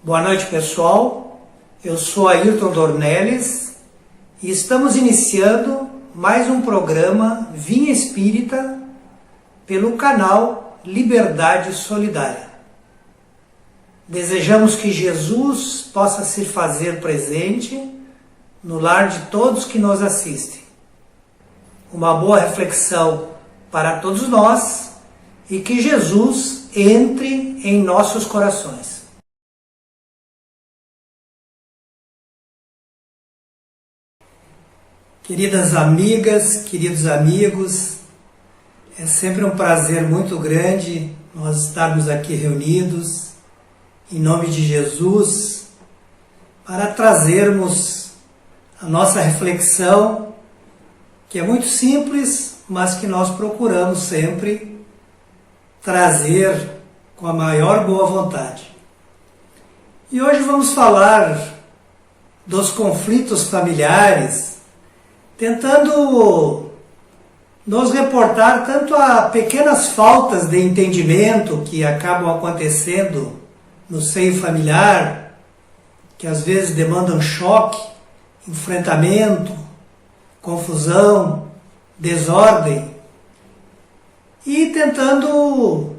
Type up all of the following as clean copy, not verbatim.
Boa noite, pessoal. Eu sou Ayrton Dornelles e estamos iniciando mais um programa Vinha Espírita pelo canal Liberdade Solidária. Desejamos que Jesus possa se fazer presente no lar de todos que nos assistem. Uma boa reflexão para todos nós e que Jesus entre em nossos corações. Queridas amigas, queridos amigos, é sempre um prazer muito grande nós estarmos aqui reunidos em nome de Jesus para trazermos a nossa reflexão, que é muito simples, mas que nós procuramos sempre trazer com a maior boa vontade. E hoje vamos falar dos conflitos familiares, tentando nos reportar tanto a pequenas faltas de entendimento que acabam acontecendo no seio familiar, que às vezes demandam choque, enfrentamento, confusão, desordem, e tentando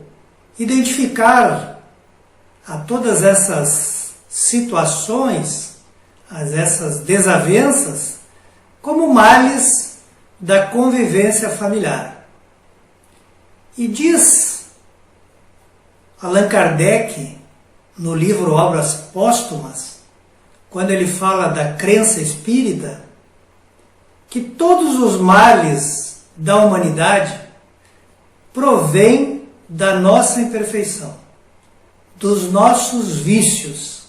identificar a todas essas situações, essas desavenças, como males da convivência familiar. E diz Allan Kardec, no livro Obras Póstumas, quando ele fala da crença espírita, que todos os males da humanidade provêm da nossa imperfeição, dos nossos vícios,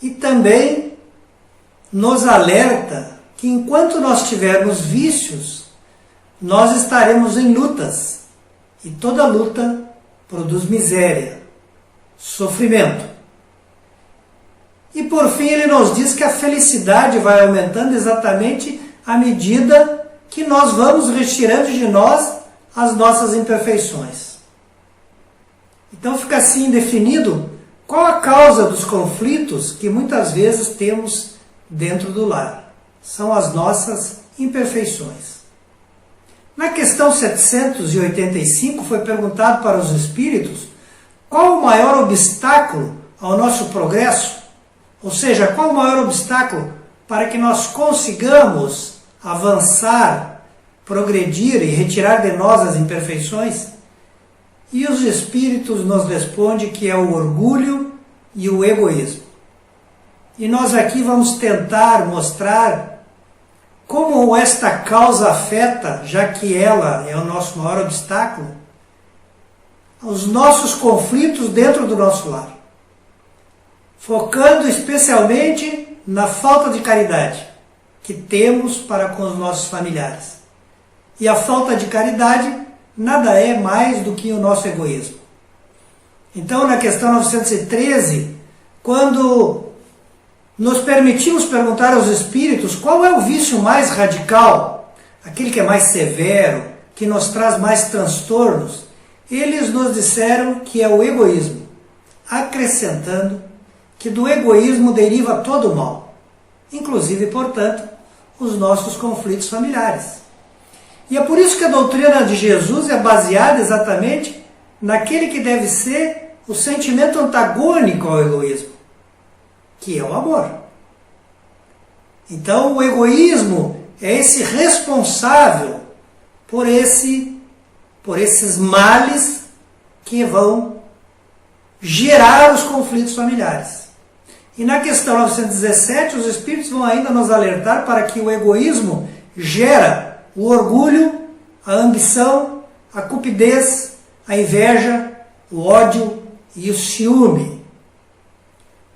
e também nos alerta que enquanto nós tivermos vícios, nós estaremos em lutas, e toda luta produz miséria, sofrimento. E por fim ele nos diz que a felicidade vai aumentando exatamente à medida que nós vamos retirando de nós as nossas imperfeições. Então fica assim definido qual a causa dos conflitos que muitas vezes temos dentro do lar. São as nossas imperfeições. Na questão 785 foi perguntado para os espíritos qual o maior obstáculo ao nosso progresso, ou seja, qual o maior obstáculo para que nós consigamos avançar, progredir e retirar de nós as imperfeições. E os espíritos nos respondem que é o orgulho e o egoísmo. E nós aqui vamos tentar mostrar como esta causa afeta, já que ela é o nosso maior obstáculo, os nossos conflitos dentro do nosso lar, focando especialmente na falta de caridade que temos para com os nossos familiares. E a falta de caridade nada é mais do que o nosso egoísmo. Então, na questão 913, quando nos permitimos perguntar aos espíritos qual é o vício mais radical, aquele que é mais severo, que nos traz mais transtornos, eles nos disseram que é o egoísmo, acrescentando que do egoísmo deriva todo o mal, inclusive, portanto, os nossos conflitos familiares. E é por isso que a doutrina de Jesus é baseada exatamente naquele que deve ser o sentimento antagônico ao egoísmo, que é o amor. Então o egoísmo é esse responsável por esses males que vão gerar os conflitos familiares. E na questão 917, os espíritos vão ainda nos alertar para que o egoísmo gera o orgulho, a ambição, a cupidez, a inveja, o ódio e o ciúme.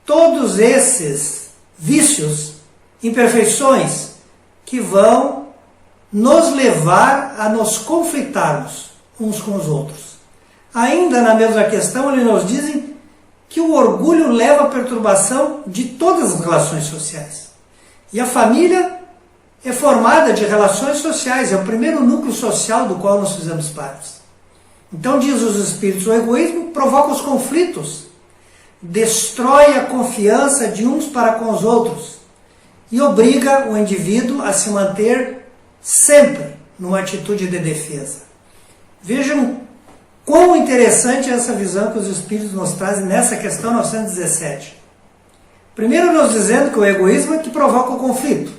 Todos esses vícios, imperfeições, que vão nos levar a nos conflitarmos uns com os outros. Ainda na mesma questão, eles nos dizem que o orgulho leva à perturbação de todas as relações sociais. E a família é formada de relações sociais, é o primeiro núcleo social do qual nós fizemos parte. Então, diz os espíritos, o egoísmo provoca os conflitos, destrói a confiança de uns para com os outros e obriga o indivíduo a se manter sempre numa atitude de defesa. Vejam quão interessante é essa visão que os Espíritos nos trazem nessa questão 917. Primeiro nos dizendo que o egoísmo é que provoca o conflito,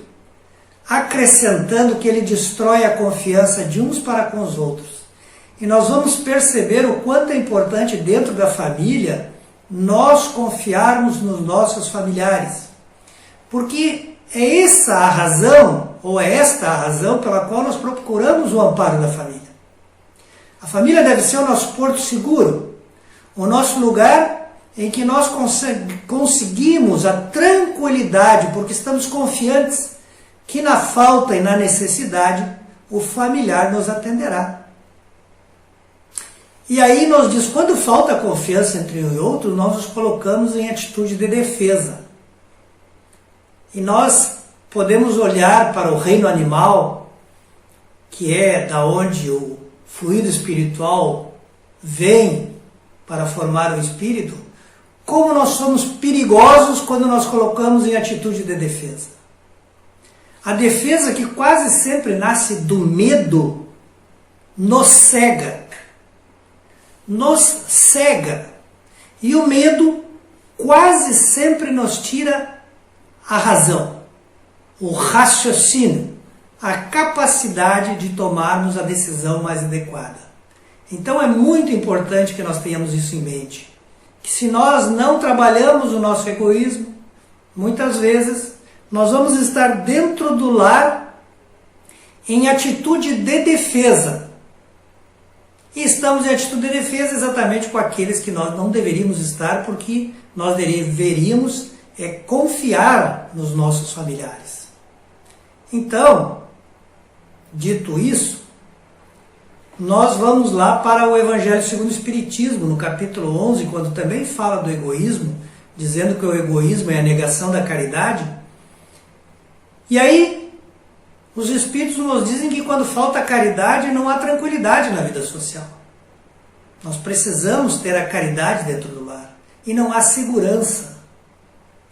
acrescentando que ele destrói a confiança de uns para com os outros. E nós vamos perceber o quanto é importante dentro da família nós confiarmos nos nossos familiares. Porque é essa a razão, ou é esta a razão pela qual nós procuramos o amparo da família. A família deve ser o nosso porto seguro, o nosso lugar em que nós conseguimos a tranquilidade, porque estamos confiantes que na falta e na necessidade o familiar nos atenderá. E aí nos diz, quando falta confiança entre um e outro, nós nos colocamos em atitude de defesa. E nós podemos olhar para o reino animal, que é da onde o fluido espiritual vem para formar o espírito, como nós somos perigosos quando nós colocamos em atitude de defesa. A defesa, que quase sempre nasce do medo, nos cega. Nos cega. E o medo quase sempre nos tira a razão, o raciocínio, a capacidade de tomarmos a decisão mais adequada. Então é muito importante que nós tenhamos isso em mente. Que se nós não trabalhamos o nosso egoísmo, muitas vezes nós vamos estar dentro do lar em atitude de defesa. E estamos em atitude de defesa exatamente com aqueles que nós não deveríamos estar, porque nós deveríamos confiar nos nossos familiares. Então, dito isso, nós vamos lá para o Evangelho segundo o Espiritismo, no capítulo 11, quando também fala do egoísmo, dizendo que o egoísmo é a negação da caridade. E aí, os Espíritos nos dizem que quando falta caridade, não há tranquilidade na vida social. Nós precisamos ter a caridade dentro do lar. E não há segurança.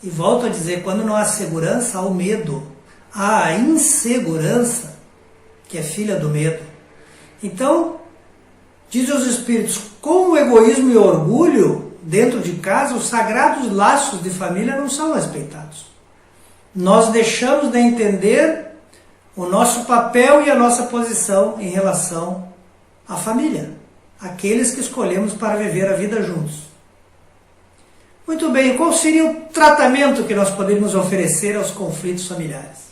E volto a dizer, quando não há segurança, há o medo. Há a insegurança, que é filha do medo. Então, dizem os Espíritos, com o egoísmo e o orgulho dentro de casa, os sagrados laços de família não são respeitados. Nós deixamos de entender o nosso papel e a nossa posição em relação à família, aqueles que escolhemos para viver a vida juntos. Muito bem, qual seria o tratamento que nós poderíamos oferecer aos conflitos familiares?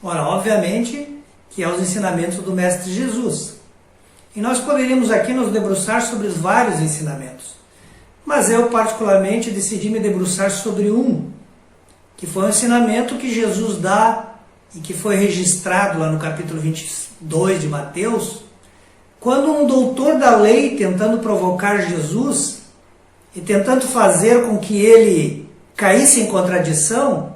Ora, obviamente que é os ensinamentos do Mestre Jesus. E nós poderíamos aqui nos debruçar sobre os vários ensinamentos. Mas eu particularmente decidi me debruçar sobre um, que foi um ensinamento que Jesus dá e que foi registrado lá no capítulo 22 de Mateus, quando um doutor da lei, tentando provocar Jesus e tentando fazer com que ele caísse em contradição,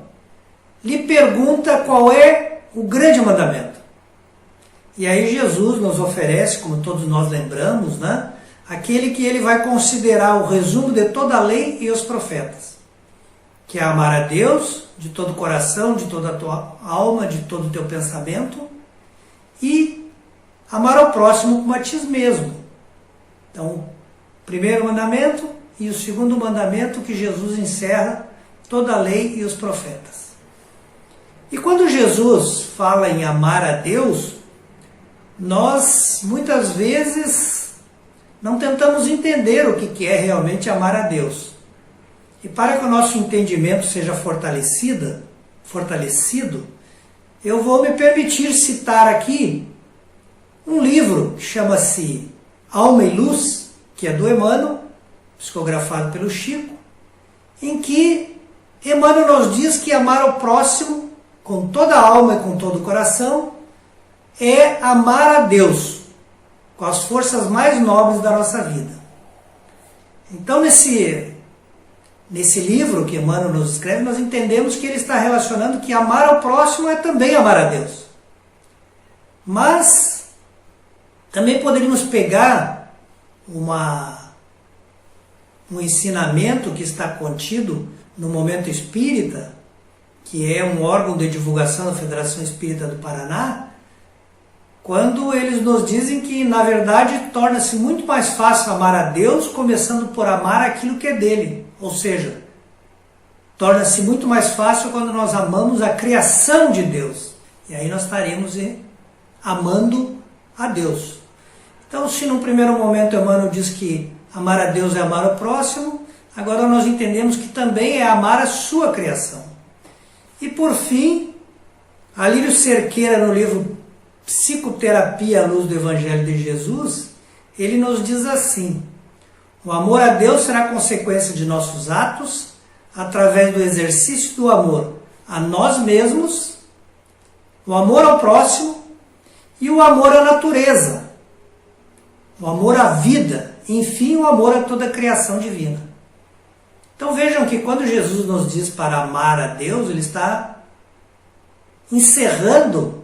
lhe pergunta qual é o grande mandamento. E aí Jesus nos oferece, como todos nós lembramos, né, aquele que ele vai considerar o resumo de toda a lei e os profetas, que é amar a Deus de todo o coração, de toda a tua alma, de todo o teu pensamento, e amar ao próximo como a ti mesmo. Então, o primeiro mandamento e o segundo mandamento que Jesus encerra toda a lei e os profetas. E quando Jesus fala em amar a Deus, nós muitas vezes não tentamos entender o que é realmente amar a Deus. E para que o nosso entendimento seja fortalecido, eu vou me permitir citar aqui um livro que chama-se Alma e Luz, que é do Emmanuel, psicografado pelo Chico, em que Emmanuel nos diz que amar o próximo com toda a alma e com todo o coração é amar a Deus com as forças mais nobres da nossa vida. Então, nesse livro que Emmanuel nos escreve, nós entendemos que ele está relacionando que amar ao próximo é também amar a Deus. Mas também poderíamos pegar um ensinamento que está contido no Momento Espírita, que é um órgão de divulgação da Federação Espírita do Paraná, quando eles nos dizem que, na verdade, torna-se muito mais fácil amar a Deus, começando por amar aquilo que é dele. Ou seja, torna-se muito mais fácil quando nós amamos a criação de Deus. E aí nós estaremos amando a Deus. Então, se num primeiro momento Emmanuel diz que amar a Deus é amar o próximo, agora nós entendemos que também é amar a sua criação. E por fim, Alírio Cerqueira, no livro Psicoterapia à Luz do Evangelho de Jesus, ele nos diz assim: o amor a Deus será consequência de nossos atos, através do exercício do amor a nós mesmos, o amor ao próximo e o amor à natureza, o amor à vida, enfim, o amor a toda a criação divina. Então vejam que quando Jesus nos diz para amar a Deus, ele está encerrando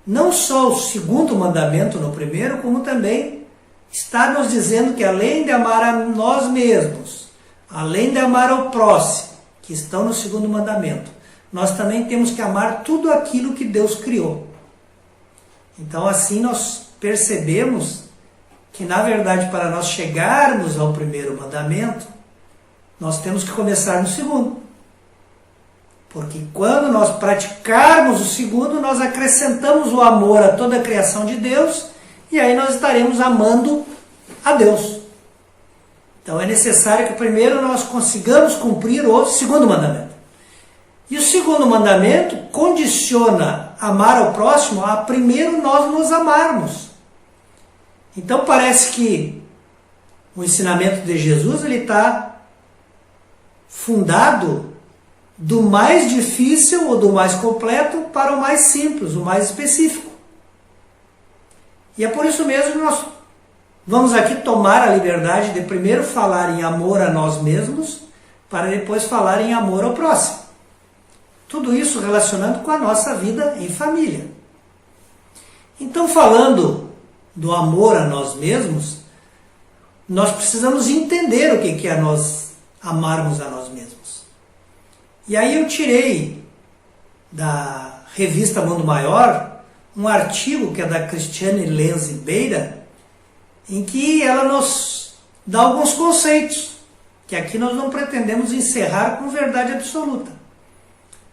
não só o segundo mandamento no primeiro, como também está nos dizendo que além de amar a nós mesmos, além de amar ao próximo, que estão no segundo mandamento, nós também temos que amar tudo aquilo que Deus criou. Então assim nós percebemos que, na verdade, para nós chegarmos ao primeiro mandamento, nós temos que começar no segundo. Porque quando nós praticarmos o segundo, nós acrescentamos o amor a toda a criação de Deus, e aí nós estaremos amando a Deus. Então é necessário que primeiro nós consigamos cumprir o segundo mandamento. E o segundo mandamento condiciona amar ao próximo a primeiro nós nos amarmos. Então parece que o ensinamento de Jesus ele está fundado do mais difícil ou do mais completo para o mais simples, o mais específico. E é por isso mesmo que nós vamos aqui tomar a liberdade de primeiro falar em amor a nós mesmos, para depois falar em amor ao próximo. Tudo isso relacionando com a nossa vida em família. Então, falando do amor a nós mesmos, nós precisamos entender o que é nós amarmos a nós mesmos. E aí eu tirei da revista Mundo Maior um artigo que é da Cristiane Lenz Beira, em que ela nos dá alguns conceitos, que aqui nós não pretendemos encerrar com verdade absoluta.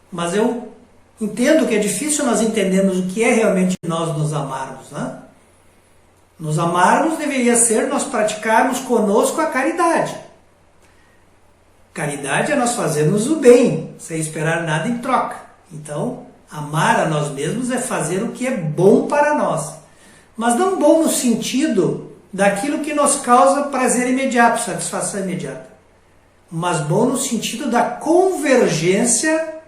Mas eu entendo que é difícil nós entendermos o que é realmente nós nos amarmos, né? Nos amarmos deveria ser nós praticarmos conosco a caridade. Caridade é nós fazermos o bem, sem esperar nada em troca. Então, amar a nós mesmos é fazer o que é bom para nós. Mas não bom no sentido daquilo que nos causa prazer imediato, satisfação imediata. Mas bom no sentido da convergência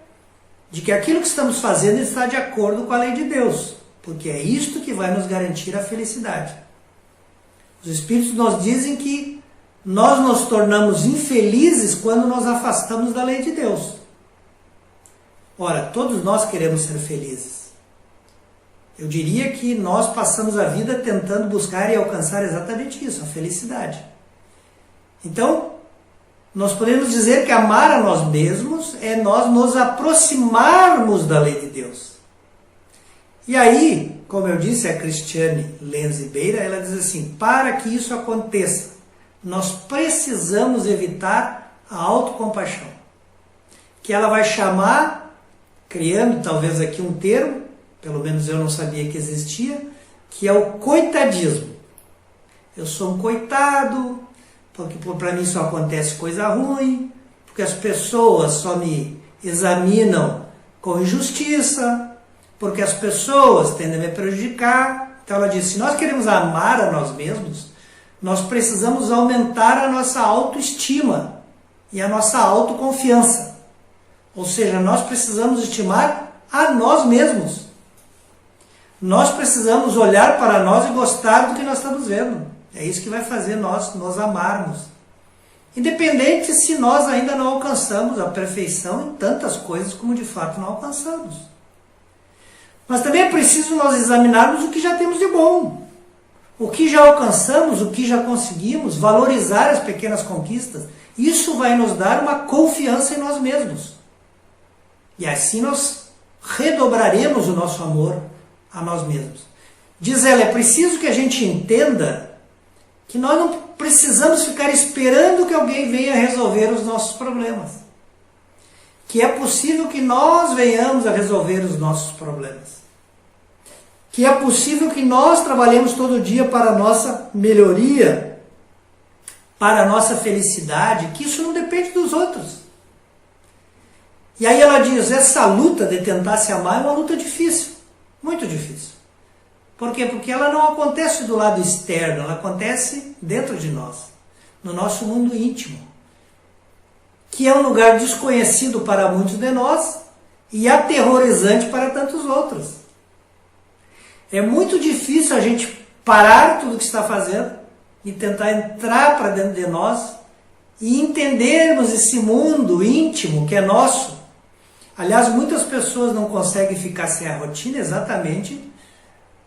de que aquilo que estamos fazendo está de acordo com a lei de Deus. Porque é isto que vai nos garantir a felicidade. Os Espíritos nos dizem que nós nos tornamos infelizes quando nos afastamos da lei de Deus. Ora, todos nós queremos ser felizes. Eu diria que nós passamos a vida tentando buscar e alcançar exatamente isso, a felicidade. Então, nós podemos dizer que amar a nós mesmos é nós nos aproximarmos da lei de Deus. E aí, como eu disse, a Cristiane Lenz Beira, ela diz assim, para que isso aconteça, nós precisamos evitar a autocompaixão, que ela vai chamar, criando talvez aqui um termo, pelo menos eu não sabia que existia, que é o coitadismo. Eu sou um coitado, porque para mim só acontece coisa ruim, porque as pessoas só me examinam com injustiça, porque as pessoas tendem a me prejudicar. Então ela diz, se nós queremos amar a nós mesmos, nós precisamos aumentar a nossa autoestima e a nossa autoconfiança. Ou seja, nós precisamos estimar a nós mesmos. Nós precisamos olhar para nós e gostar do que nós estamos vendo. É isso que vai fazer nós nos amarmos. Independente se nós ainda não alcançamos a perfeição em tantas coisas como de fato não alcançamos. Mas também é preciso nós examinarmos o que já temos de bom. o que já alcançamos, o que já conseguimos, valorizar as pequenas conquistas, isso vai nos dar uma confiança em nós mesmos. E assim nós redobraremos o nosso amor a nós mesmos. Diz ela, é preciso que a gente entenda que nós não precisamos ficar esperando que alguém venha resolver os nossos problemas. Que é possível que nós venhamos a resolver os nossos problemas. Que é possível que nós trabalhemos todo dia para a nossa melhoria, para a nossa felicidade, que isso não depende dos outros. E aí ela diz, essa luta de tentar se amar é uma luta difícil, muito difícil. Por quê? Porque ela não acontece do lado externo, ela acontece dentro de nós, no nosso mundo íntimo, que é um lugar desconhecido para muitos de nós e aterrorizante para tantos outros. É muito difícil a gente parar tudo o que está fazendo e tentar entrar para dentro de nós e entendermos esse mundo íntimo que é nosso. Aliás, muitas pessoas não conseguem ficar sem a rotina exatamente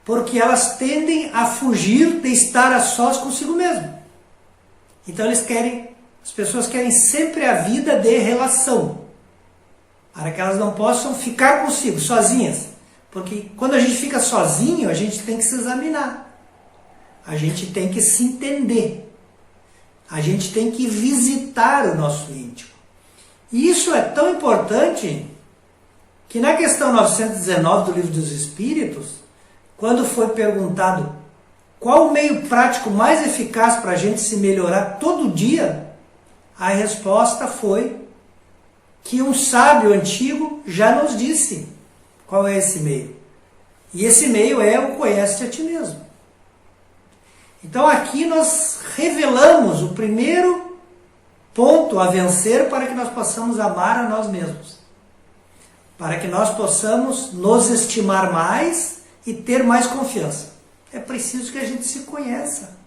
porque elas tendem a fugir de estar a sós consigo mesmo. Então as pessoas querem sempre a vida de relação, para que elas não possam ficar consigo, sozinhas. Porque quando a gente fica sozinho, a gente tem que se examinar. A gente tem que se entender. A gente tem que visitar o nosso íntimo. E isso é tão importante que na questão 919 do Livro dos Espíritos, quando foi perguntado qual o meio prático mais eficaz para a gente se melhorar todo dia, a resposta foi que um sábio antigo já nos disse qual é esse meio. E esse meio é o conhece-te a ti mesmo. Então aqui nós revelamos o primeiro ponto a vencer para que nós possamos amar a nós mesmos. Para que nós possamos nos estimar mais e ter mais confiança. É preciso que a gente se conheça.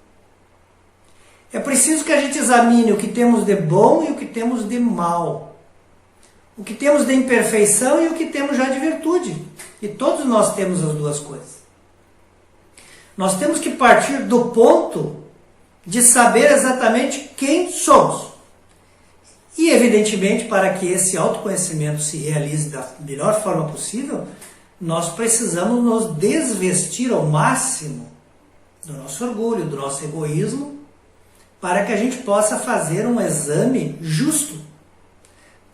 É preciso que a gente examine o que temos de bom e o que temos de mal. O que temos de imperfeição e o que temos já de virtude. E todos nós temos as duas coisas. Nós temos que partir do ponto de saber exatamente quem somos. E, evidentemente, para que esse autoconhecimento se realize da melhor forma possível, nós precisamos nos desvestir ao máximo do nosso orgulho, do nosso egoísmo, para que a gente possa fazer um exame justo,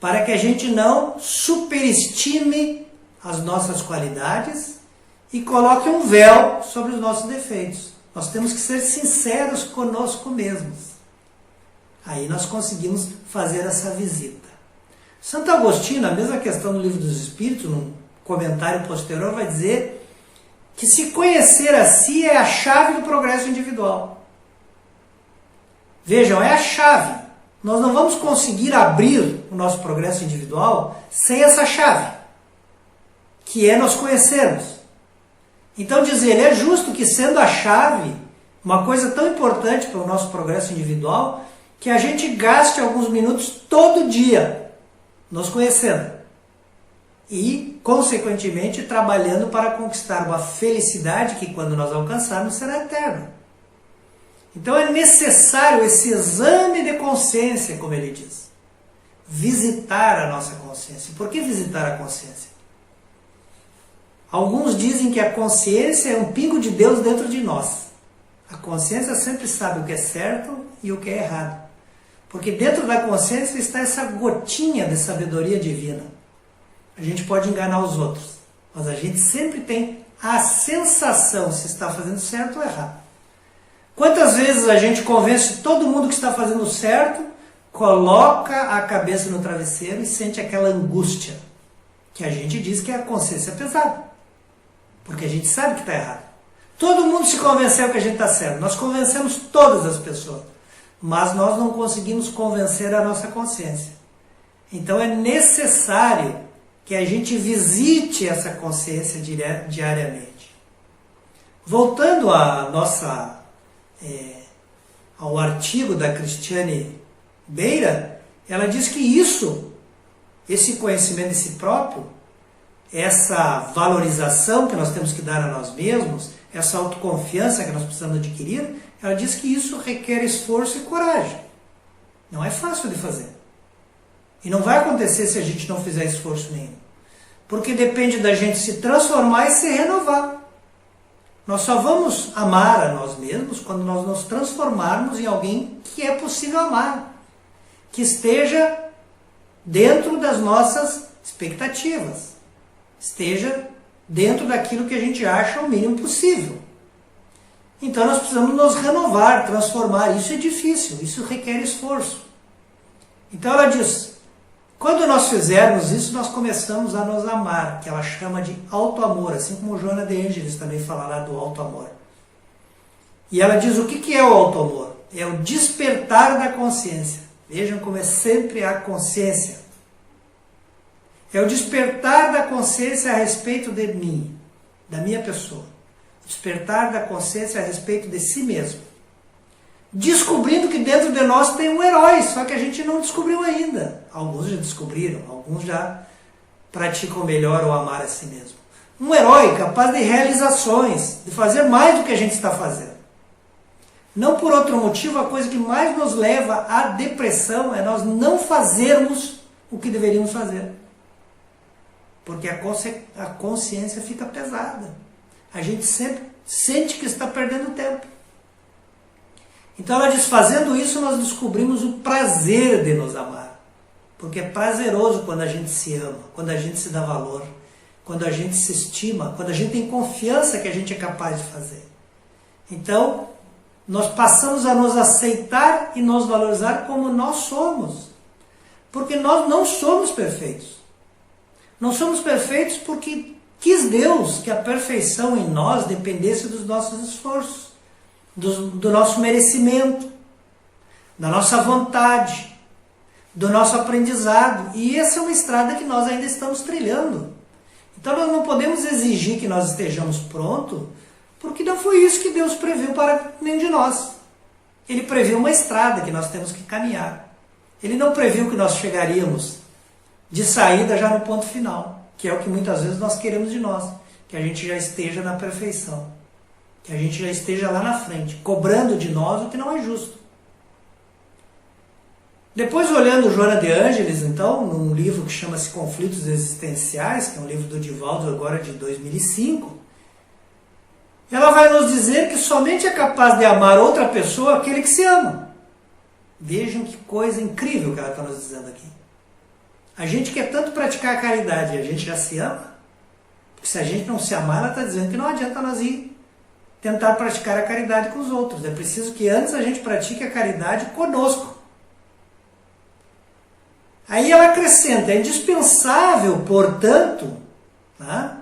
para que a gente não superestime as nossas qualidades e coloque um véu sobre os nossos defeitos. Nós temos que ser sinceros conosco mesmos. Aí nós conseguimos fazer essa visita. Santo Agostinho, na mesma questão do Livro dos Espíritos, num comentário posterior, vai dizer que se conhecer a si é a chave do progresso individual. Vejam, é a chave. Nós não vamos conseguir abrir o nosso progresso individual sem essa chave, que é nós conhecermos. Então, diz ele, é justo que, sendo a chave uma coisa tão importante para o nosso progresso individual, que a gente gaste alguns minutos todo dia nos conhecendo e, consequentemente, trabalhando para conquistar uma felicidade que, quando nós alcançarmos, será eterna. Então é necessário esse exame de consciência, como ele diz. Visitar a nossa consciência. Por que visitar a consciência? Alguns dizem que a consciência é um pingo de Deus dentro de nós. A consciência sempre sabe o que é certo e o que é errado. Porque dentro da consciência está essa gotinha de sabedoria divina. A gente pode enganar os outros, mas a gente sempre tem a sensação se está fazendo certo ou errado. Quantas vezes a gente convence todo mundo que está fazendo certo, coloca a cabeça no travesseiro e sente aquela angústia, que a gente diz que é a consciência pesada, porque a gente sabe que está errado. Todo mundo se convenceu que a gente está certo, nós convencemos todas as pessoas, mas nós não conseguimos convencer a nossa consciência. Então é necessário que a gente visite essa consciência diariamente. Voltando à ao artigo da Cristiane Beira, ela diz que esse conhecimento de si próprio, essa valorização que nós temos que dar a nós mesmos, essa autoconfiança que nós precisamos adquirir, ela diz que isso requer esforço e coragem. Não é fácil de fazer. E não vai acontecer se a gente não fizer esforço nenhum. Porque depende da gente se transformar e se renovar. Nós só vamos amar a nós mesmos quando nós nos transformarmos em alguém que é possível amar. Que esteja dentro das nossas expectativas. Esteja dentro daquilo que a gente acha o mínimo possível. Então nós precisamos nos renovar, transformar. Isso é difícil, isso requer esforço. Então ela diz, quando nós fizermos isso, nós começamos a nos amar, que ela chama de auto-amor, assim como Joana de Ângeles também fala lá do auto-amor. E ela diz, o que é o auto-amor? É o despertar da consciência. Vejam como é sempre a consciência. É o despertar da consciência a respeito de mim, da minha pessoa. Despertar da consciência a respeito de si mesmo. Descobrindo que dentro de nós tem um herói, só que a gente não descobriu ainda. Alguns já descobriram, alguns já praticam melhor o amar a si mesmo. Um herói capaz de realizações, de fazer mais do que a gente está fazendo. Não por outro motivo, a coisa que mais nos leva à depressão é nós não fazermos o que deveríamos fazer. Porque a consciência fica pesada. A gente sempre sente que está perdendo tempo. Então ela diz, fazendo isso nós descobrimos o prazer de nos amar. Porque é prazeroso quando a gente se ama, quando a gente se dá valor, quando a gente se estima, quando a gente tem confiança que a gente é capaz de fazer. Então, nós passamos a nos aceitar e nos valorizar como nós somos. Porque nós não somos perfeitos. Não somos perfeitos porque quis Deus que a perfeição em nós dependesse dos nossos esforços, do nosso merecimento, da nossa vontade, do nosso aprendizado. E essa é uma estrada que nós ainda estamos trilhando. Então nós não podemos exigir que nós estejamos prontos, porque não foi isso que Deus previu para nenhum de nós. Ele previu uma estrada que nós temos que caminhar. Ele não previu que nós chegaríamos de saída já no ponto final, que é o que muitas vezes nós queremos de nós, que a gente já esteja na perfeição, que a gente já esteja lá na frente, cobrando de nós o que não é justo. Depois, olhando Joana de Ângeles, então, num livro que chama-se Conflitos Existenciais, que é um livro do Divaldo, agora de 2005, ela vai nos dizer que somente é capaz de amar outra pessoa aquele que se ama. Vejam que coisa incrível que ela está nos dizendo aqui. A gente quer tanto praticar a caridade, a gente já se ama? Porque se a gente não se amar, ela está dizendo que não adianta nós ir tentar praticar a caridade com os outros. É preciso que antes a gente pratique a caridade conosco. Aí ela acrescenta, é indispensável, portanto, né,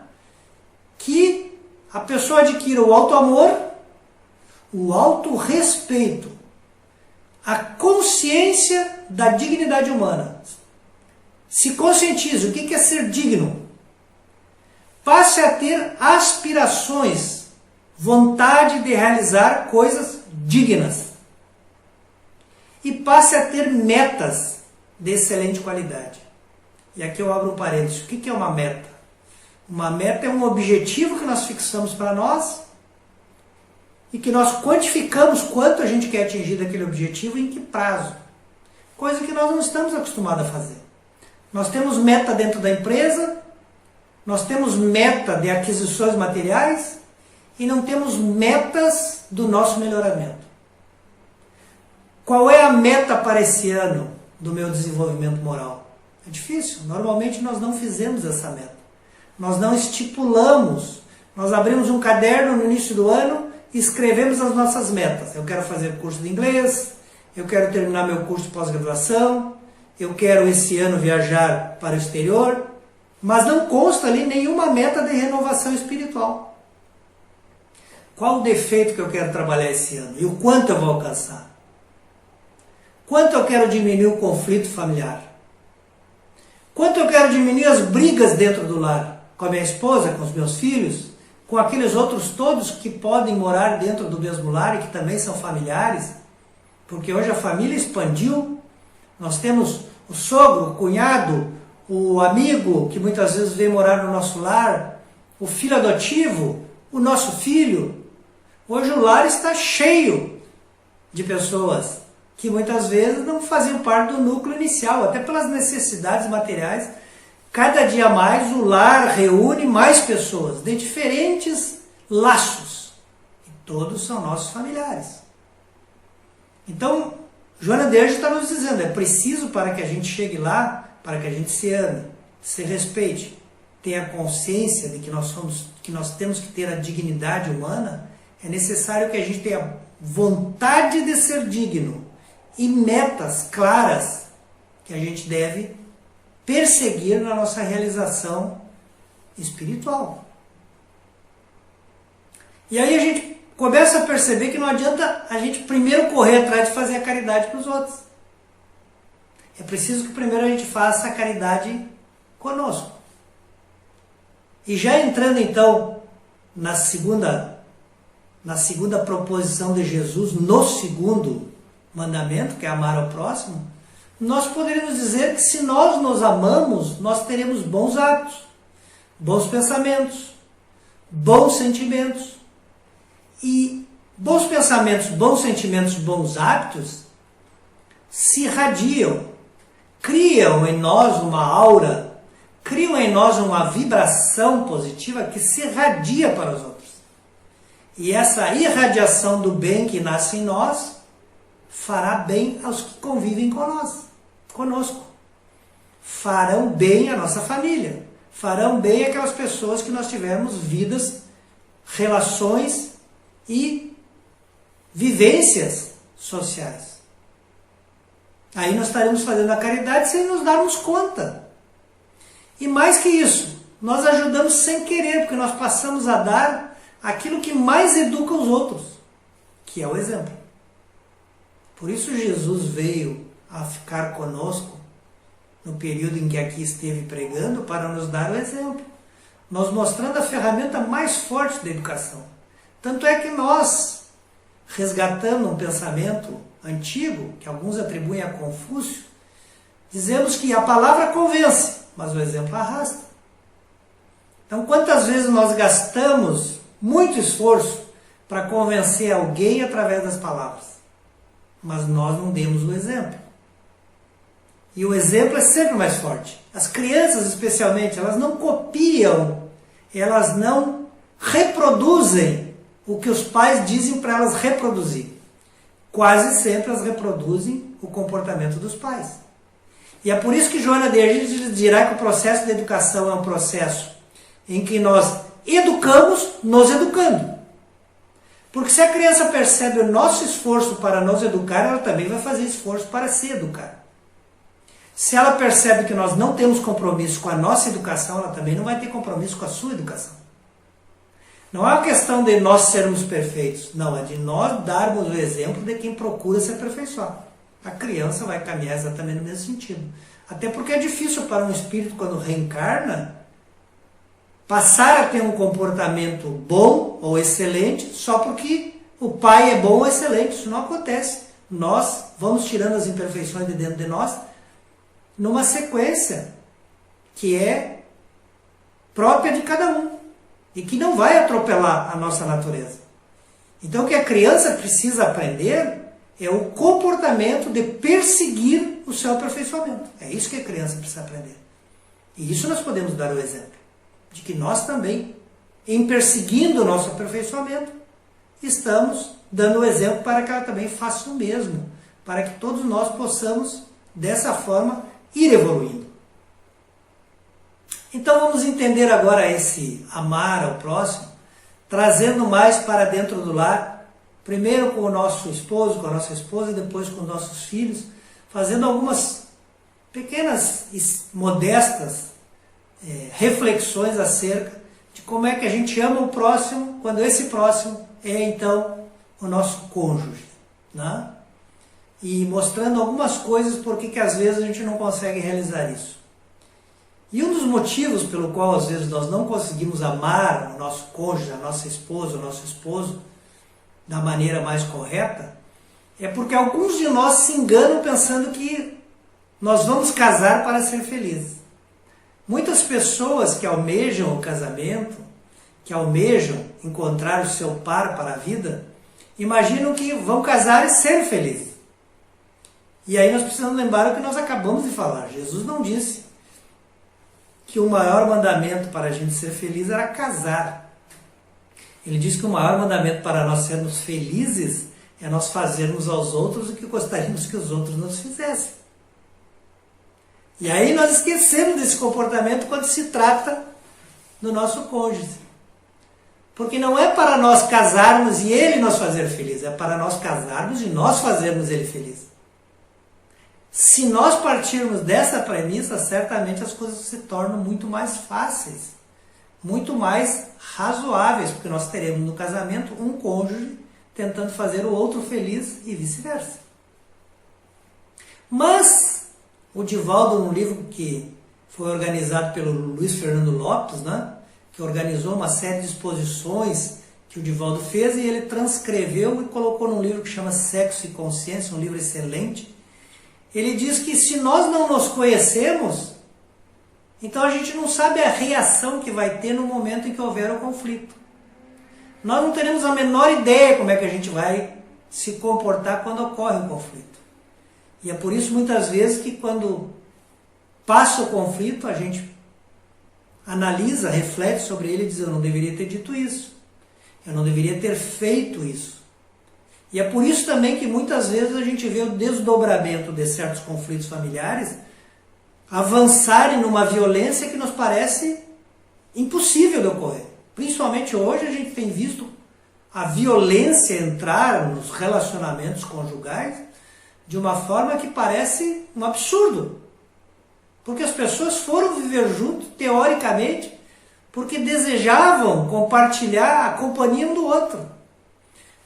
que a pessoa adquira o auto-amor, o auto-respeito, a consciência da dignidade humana. Se conscientize, o que é ser digno? Passe a ter aspirações, vontade de realizar coisas dignas. E passe a ter metas de excelente qualidade. E aqui eu abro um parênteses. O que é uma meta? Uma meta é um objetivo que nós fixamos para nós e que nós quantificamos quanto a gente quer atingir daquele objetivo e em que prazo. Coisa que nós não estamos acostumados a fazer. Nós temos meta dentro da empresa, nós temos meta de aquisições materiais e não temos metas do nosso melhoramento. Qual é a meta para esse ano do meu desenvolvimento moral? É difícil. Normalmente nós não fizemos essa meta. Nós não estipulamos. Nós abrimos um caderno no início do ano e escrevemos as nossas metas. Eu quero fazer curso de inglês, eu quero terminar meu curso de pós-graduação, eu quero esse ano viajar para o exterior, mas não consta ali nenhuma meta de renovação espiritual. Qual o defeito que eu quero trabalhar esse ano? E o quanto eu vou alcançar? Quanto eu quero diminuir o conflito familiar? Quanto eu quero diminuir as brigas dentro do lar? Com a minha esposa, com os meus filhos, com aqueles outros todos que podem morar dentro do mesmo lar e que também são familiares? Porque hoje a família expandiu. Nós temos o sogro, o cunhado, o amigo que muitas vezes vem morar no nosso lar, o filho adotivo, o nosso filho. Hoje o lar está cheio de pessoas que muitas vezes não faziam parte do núcleo inicial, até pelas necessidades materiais. Cada dia mais o lar reúne mais pessoas de diferentes laços, e todos são nossos familiares. Então, Joana de Ângeles está nos dizendo, é preciso para que a gente chegue lá, para que a gente se ame, se respeite, tenha consciência de que nós temos que ter a dignidade humana, é necessário que a gente tenha vontade de ser digno e metas claras que a gente deve perseguir na nossa realização espiritual. E aí a gente começa a perceber que não adianta a gente primeiro correr atrás de fazer a caridade para os outros. É preciso que primeiro a gente faça a caridade conosco. E já entrando então na segunda proposição de Jesus, no segundo mandamento, que é amar ao próximo, nós poderíamos dizer que se nós nos amamos, nós teremos bons hábitos, bons pensamentos, bons sentimentos. E bons pensamentos, bons sentimentos, bons hábitos se irradiam, criam em nós uma aura, criam em nós uma vibração positiva que se irradia para os outros. E essa irradiação do bem que nasce em nós fará bem aos que convivem conosco. Farão bem a nossa família, farão bem aquelas pessoas que nós tivermos vidas, relações e vivências sociais. Aí nós estaremos fazendo a caridade sem nos darmos conta. E mais que isso, nós ajudamos sem querer, porque nós passamos a dar aquilo que mais educa os outros, que é o exemplo. Por isso Jesus veio a ficar conosco no período em que aqui esteve pregando para nos dar o exemplo, nos mostrando a ferramenta mais forte da educação. Tanto é que nós, resgatando um pensamento antigo, que alguns atribuem a Confúcio, dizemos que a palavra convence, mas o exemplo arrasta. Então, quantas vezes nós gastamos muito esforço para convencer alguém através das palavras, mas nós não demos o exemplo. E o exemplo é sempre mais forte. As crianças, especialmente, elas não copiam, elas não reproduzem o que os pais dizem para elas reproduzir. Quase sempre elas reproduzem o comportamento dos pais. E é por isso que Joana de Ângeles dirá que o processo de educação é um processo em que nós educamos nos educando. Porque se a criança percebe o nosso esforço para nos educar, ela também vai fazer esforço para se educar. Se ela percebe que nós não temos compromisso com a nossa educação, ela também não vai ter compromisso com a sua educação. Não é uma questão de nós sermos perfeitos, não, é de nós darmos o exemplo de quem procura se aperfeiçoar. A criança vai caminhar exatamente no mesmo sentido. Até porque é difícil para um espírito, quando reencarna, passar a ter um comportamento bom ou excelente só porque o pai é bom ou excelente. Isso não acontece. Nós vamos tirando as imperfeições de dentro de nós numa sequência que é própria de cada um e que não vai atropelar a nossa natureza. Então o que a criança precisa aprender é o comportamento de perseguir o seu aperfeiçoamento. É isso que a criança precisa aprender. E isso nós podemos dar o exemplo, de que nós também, em perseguindo o nosso aperfeiçoamento, estamos dando o exemplo para que ela também faça o mesmo, para que todos nós possamos, dessa forma, ir evoluindo. Então vamos entender agora esse amar ao próximo, trazendo mais para dentro do lar, primeiro com o nosso esposo, com a nossa esposa, e depois com os nossos filhos, fazendo algumas pequenas e modestas reflexões acerca de como é que a gente ama o próximo, quando esse próximo é então o nosso cônjuge, né? E mostrando algumas coisas por que às vezes a gente não consegue realizar isso. E um dos motivos pelo qual às vezes nós não conseguimos amar o nosso cônjuge, a nossa esposa, o nosso esposo da maneira mais correta, é porque alguns de nós se enganam pensando que nós vamos casar para ser felizes. Muitas pessoas que almejam o casamento, que almejam encontrar o seu par para a vida, imaginam que vão casar e ser felizes. E aí nós precisamos lembrar o que nós acabamos de falar. Jesus não disse que o maior mandamento para a gente ser feliz era casar. Ele disse que o maior mandamento para nós sermos felizes é nós fazermos aos outros o que gostaríamos que os outros nos fizessem. E aí nós esquecemos desse comportamento quando se trata do nosso cônjuge. Porque não é para nós casarmos e ele nos fazer feliz, é para nós casarmos e nós fazermos ele feliz. Se nós partirmos dessa premissa, certamente as coisas se tornam muito mais fáceis, muito mais razoáveis, porque nós teremos no casamento um cônjuge tentando fazer o outro feliz e vice-versa. Mas o Divaldo, num livro que foi organizado pelo Luiz Fernando Lopes, né, que organizou uma série de exposições que o Divaldo fez, e ele transcreveu e colocou num livro que chama Sexo e Consciência, um livro excelente. Ele diz que se nós não nos conhecemos, então a gente não sabe a reação que vai ter no momento em que houver o conflito. Nós não teremos a menor ideia como é que a gente vai se comportar quando ocorre um conflito. E é por isso muitas vezes que quando passa o conflito, a gente analisa, reflete sobre ele e diz: eu não deveria ter dito isso, eu não deveria ter feito isso. E é por isso também que muitas vezes a gente vê o desdobramento de certos conflitos familiares avançarem numa violência que nos parece impossível de ocorrer. Principalmente hoje a gente tem visto a violência entrar nos relacionamentos conjugais de uma forma que parece um absurdo. Porque as pessoas foram viver junto, teoricamente, porque desejavam compartilhar a companhia um do outro.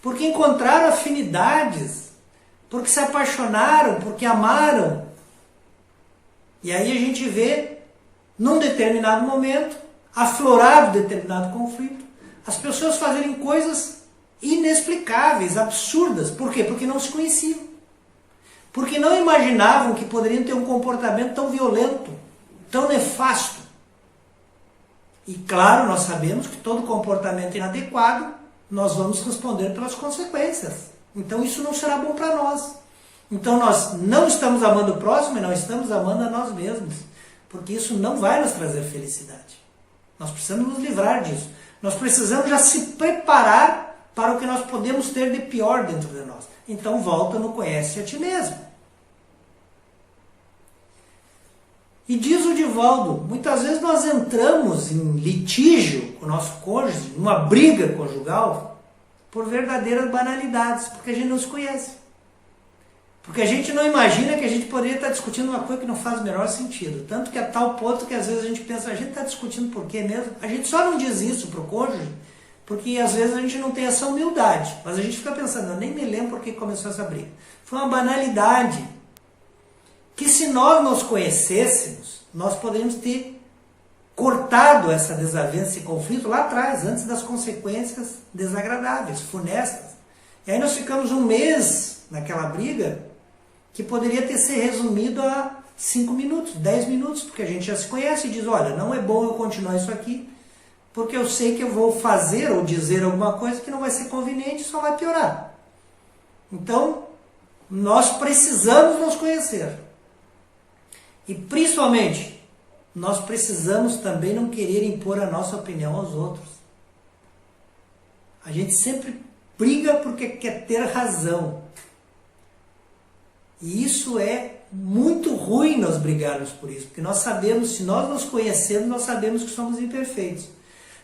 Porque encontraram afinidades, porque se apaixonaram, porque amaram. E aí a gente vê, num determinado momento, aflorado determinado conflito, as pessoas fazerem coisas inexplicáveis, absurdas. Por quê? Porque não se conheciam. Porque não imaginavam que poderiam ter um comportamento tão violento, tão nefasto. E claro, nós sabemos que todo comportamento inadequado, nós vamos responder pelas consequências. Então isso não será bom para nós. Então nós não estamos amando o próximo e não estamos amando a nós mesmos. Porque isso não vai nos trazer felicidade. Nós precisamos nos livrar disso. Nós precisamos já se preparar para o que nós podemos ter de pior dentro de nós. Então volta no conhece a ti mesmo. E diz o Divaldo, muitas vezes nós entramos em litígio com o nosso cônjuge, numa briga conjugal, por verdadeiras banalidades, porque a gente não se conhece. Porque a gente não imagina que a gente poderia estar discutindo uma coisa que não faz o menor sentido. Tanto que a tal ponto que às vezes a gente pensa, a gente está discutindo por quê mesmo? A gente só não diz isso para o cônjuge, porque às vezes a gente não tem essa humildade. Mas a gente fica pensando, eu nem me lembro por que começou essa briga. Foi uma banalidade. Que se nós nos conhecêssemos, nós poderíamos ter cortado essa desavença e conflito lá atrás, antes das consequências desagradáveis, funestas. E aí nós ficamos um mês naquela briga, que poderia ter se resumido a 5 minutos, 10 minutos, porque a gente já se conhece e diz, olha, não é bom eu continuar isso aqui, porque eu sei que eu vou fazer ou dizer alguma coisa que não vai ser conveniente e só vai piorar. Então, nós precisamos nos conhecer. E principalmente, nós precisamos também não querer impor a nossa opinião aos outros. A gente sempre briga porque quer ter razão. E isso é muito ruim nós brigarmos por isso, porque nós sabemos, se nós nos conhecemos, nós sabemos que somos imperfeitos.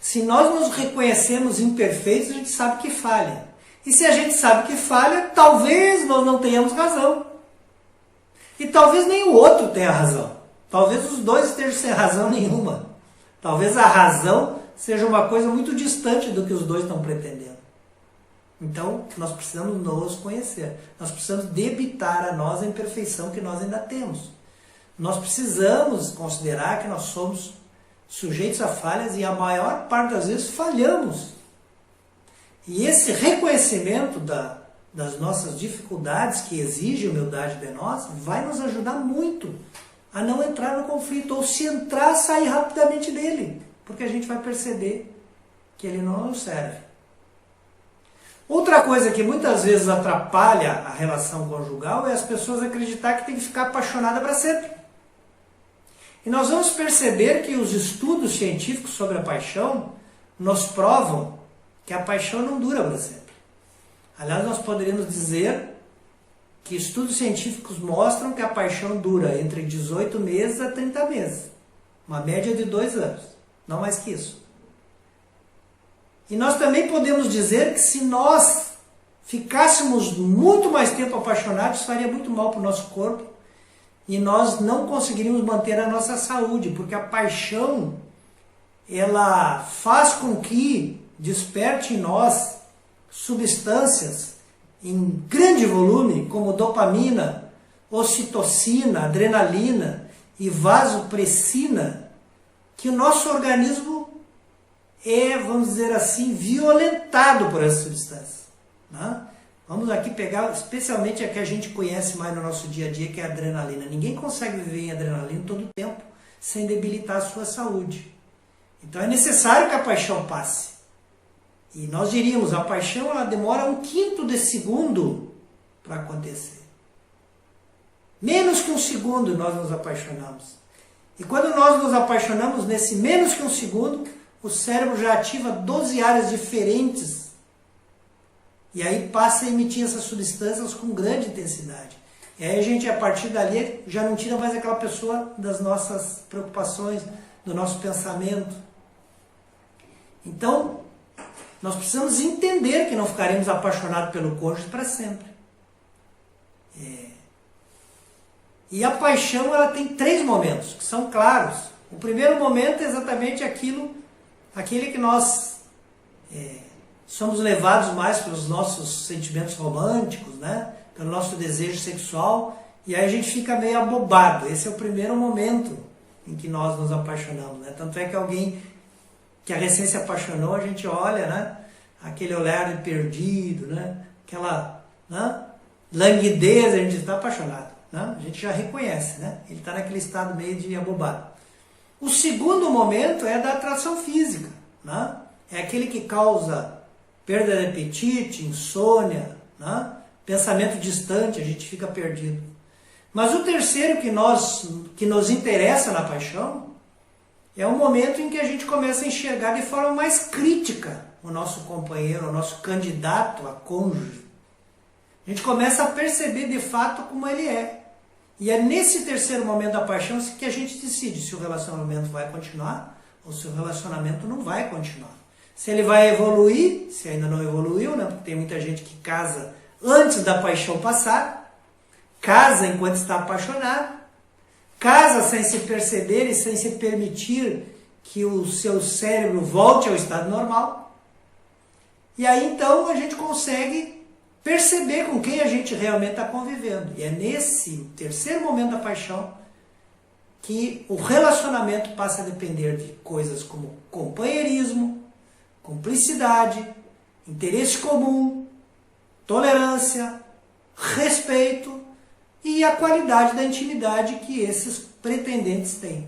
Se nós nos reconhecemos imperfeitos, a gente sabe que falha. E se a gente sabe que falha, talvez nós não tenhamos razão. E talvez nem o outro tenha razão. Talvez os dois estejam sem razão nenhuma. Talvez a razão seja uma coisa muito distante do que os dois estão pretendendo. Então, nós precisamos nos conhecer. Nós precisamos debitar a nós a imperfeição que nós ainda temos. Nós precisamos considerar que nós somos sujeitos a falhas e a maior parte das vezes falhamos. E esse reconhecimento das nossas dificuldades, que exige humildade de nós, vai nos ajudar muito a não entrar no conflito, ou se entrar, sair rapidamente dele, porque a gente vai perceber que ele não nos serve. Outra coisa que muitas vezes atrapalha a relação conjugal é as pessoas acreditar que tem que ficar apaixonada para sempre. E nós vamos perceber que os estudos científicos sobre a paixão nos provam que a paixão não dura para sempre. Aliás, nós poderíamos dizer que estudos científicos mostram que a paixão dura entre 18 meses a 30 meses. Uma média de 2 anos, não mais que isso. E nós também podemos dizer que se nós ficássemos muito mais tempo apaixonados, faria muito mal para o nosso corpo e nós não conseguiríamos manter a nossa saúde, porque a paixão, ela faz com que desperte em nós substâncias em grande volume, como dopamina, ocitocina, adrenalina e vasopressina, que o nosso organismo é, vamos dizer assim, violentado por essas substâncias. Né? Vamos aqui pegar especialmente a que a gente conhece mais no nosso dia a dia, que é a adrenalina. Ninguém consegue viver em adrenalina todo o tempo sem debilitar a sua saúde. Então é necessário que a paixão passe. E nós diríamos, a paixão ela demora 1/5 de segundo para acontecer. Menos que 1 segundo nós nos apaixonamos. E quando nós nos apaixonamos, nesse menos que 1 segundo, o cérebro já ativa 12 áreas diferentes. E aí passa a emitir essas substâncias com grande intensidade. E aí a gente, a partir dali, já não tira mais aquela pessoa das nossas preocupações, do nosso pensamento. Então, nós precisamos entender que não ficaremos apaixonados pelo cônjuge para sempre. E a paixão ela tem 3 momentos, que são claros. O primeiro momento é exatamente aquele que nós somos levados mais pelos nossos sentimentos românticos, né? Pelo nosso desejo sexual, e aí a gente fica meio abobado. Esse é o primeiro momento em que nós nos apaixonamos. Né? Tanto é que alguém que a recém se apaixonou, a gente olha, né? Aquele olhar de perdido, né? Aquela languidez, a gente está apaixonado. Né? A gente já reconhece, né? Ele está naquele estado meio de abobado. O segundo momento é da atração física. Né? É aquele que causa perda de apetite, insônia, né? Pensamento distante, a gente fica perdido. Mas o terceiro que nos interessa na paixão é o momento em que a gente começa a enxergar de forma mais crítica o nosso companheiro, o nosso candidato a cônjuge. A gente começa a perceber de fato como ele é. E é nesse terceiro momento da paixão que a gente decide se o relacionamento vai continuar ou se o relacionamento não vai continuar. Se ele vai evoluir, se ainda não evoluiu, né? Porque tem muita gente que casa antes da paixão passar, casa enquanto está apaixonado, casa sem se perceber e sem se permitir que o seu cérebro volte ao estado normal. E aí então a gente consegue perceber com quem a gente realmente está convivendo. E é nesse terceiro momento da paixão que o relacionamento passa a depender de coisas como companheirismo, cumplicidade, interesse comum, tolerância, respeito e a qualidade da intimidade que esses pretendentes têm.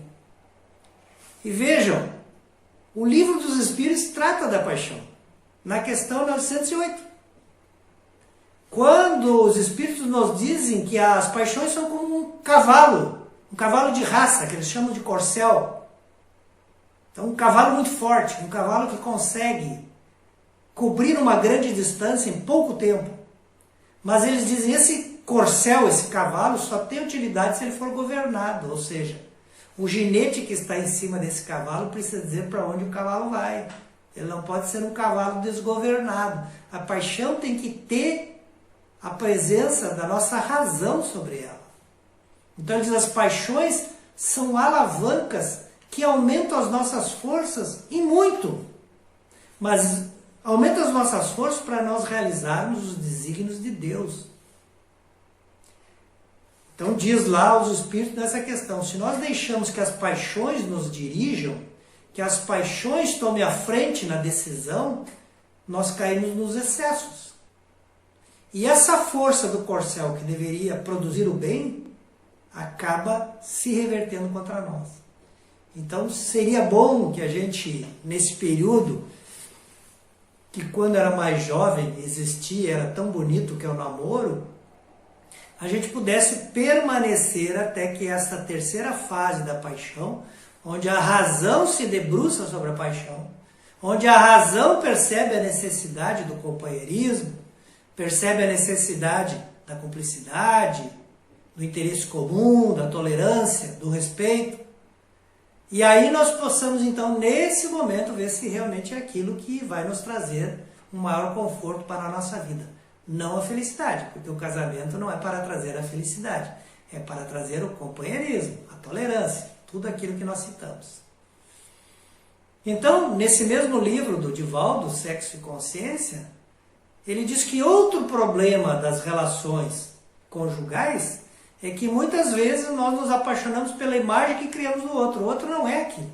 E vejam, o Livro dos Espíritos trata da paixão, na questão 908. Quando os Espíritos nos dizem que as paixões são como um cavalo de raça, que eles chamam de corcel. Então, um cavalo muito forte, um cavalo que consegue cobrir uma grande distância em pouco tempo. Mas eles dizem, esse corcel, esse cavalo, só tem utilidade se ele for governado. Ou seja, o ginete que está em cima desse cavalo precisa dizer para onde o cavalo vai. Ele não pode ser um cavalo desgovernado. A paixão tem que ter a presença da nossa razão sobre ela. Então, ele diz, as paixões são alavancas que aumentam as nossas forças e muito. Mas aumentam as nossas forças para nós realizarmos os desígnios de Deus. Então diz lá os Espíritos nessa questão, se nós deixamos que as paixões nos dirijam, que as paixões tomem a frente na decisão, nós caímos nos excessos. E essa força do corcel que deveria produzir o bem, acaba se revertendo contra nós. Então seria bom que a gente, nesse período, que quando era mais jovem existia, era tão bonito que é o namoro, a gente pudesse permanecer até que esta terceira fase da paixão, onde a razão se debruça sobre a paixão, onde a razão percebe a necessidade do companheirismo, percebe a necessidade da cumplicidade, do interesse comum, da tolerância, do respeito. E aí nós possamos, então, nesse momento, ver se realmente é aquilo que vai nos trazer um maior conforto para a nossa vida. Não a felicidade, porque o casamento não é para trazer a felicidade, é para trazer o companheirismo, a tolerância, tudo aquilo que nós citamos. Então, nesse mesmo livro do Divaldo, Sexo e Consciência, ele diz que outro problema das relações conjugais é que muitas vezes nós nos apaixonamos pela imagem que criamos do outro. O outro não é aquilo.